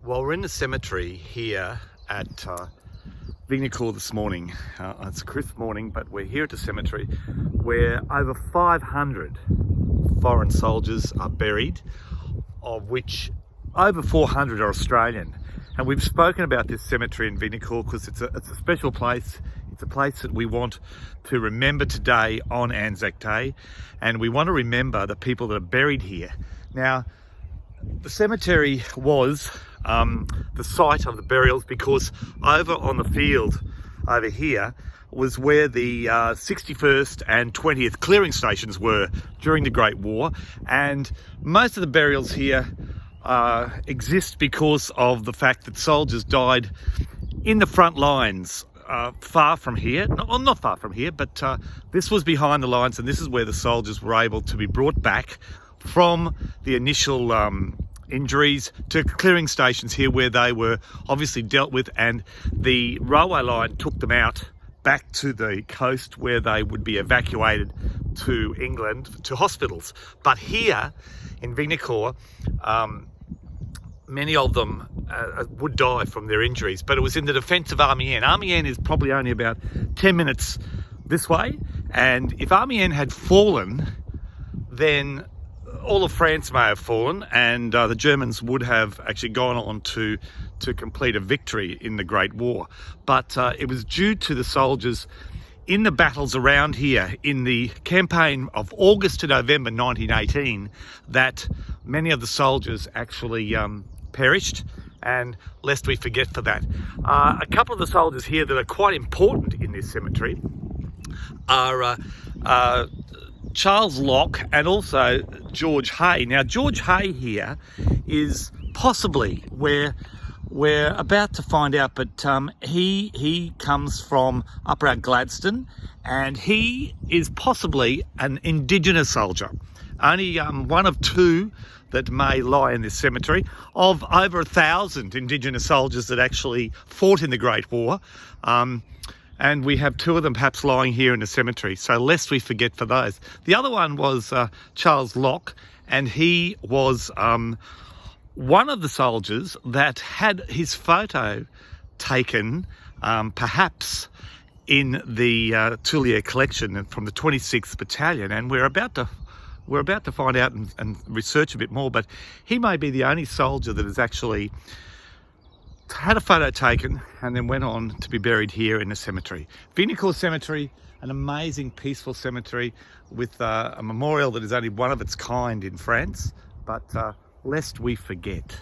Well, we're in the cemetery here at Vignacourt this morning. It's a crisp morning, but we're here at the cemetery where over 500 foreign soldiers are buried, of which over 400 are Australian. And we've spoken about this cemetery in Vignacourt because it's a special place. It's a place that we want to remember today on ANZAC Day, and we want to remember the people that are buried here. Now, the cemetery was the site of the burials because over on the field over here was where the 61st and 20th clearing stations were during the Great War, and most of the burials here exist because of the fact that soldiers died in the front lines far from here. Not far from here, but this was behind the lines, and this is where the soldiers were able to be brought back from the initial injuries to clearing stations here where they were obviously dealt with, and the railway line took them out back to the coast where they would be evacuated to England to hospitals. But here in Vignacourt, many of them would die from their injuries, but it was in the defence of Amiens. Amiens is probably only about 10 minutes this way, and if Amiens had fallen, then all of France may have fallen, and the Germans would have actually gone on to complete a victory in the Great War. But it was due to the soldiers in the battles around here in the campaign of August to November 1918 that many of the soldiers actually perished, and lest we forget for that. A couple of the soldiers here that are quite important in this cemetery are Charles Locke and also George Hay. Now, George Hay here is possibly, we're about to find out, but he comes from up around Gladstone, and he is possibly an Indigenous soldier. Only one of two that may lie in this cemetery of over 1,000 Indigenous soldiers that actually fought in the Great War. And we have two of them perhaps lying here in the cemetery, so lest we forget for those. The other one was Charles Locke, and he was one of the soldiers that had his photo taken perhaps in the Tullier collection from the 26th Battalion, and we're about to find out and research a bit more, but he may be the only soldier that has actually had a photo taken and then went on to be buried here in the cemetery. Vignacourt Cemetery, an amazing peaceful cemetery with a memorial that is only one of its kind in France, but lest we forget.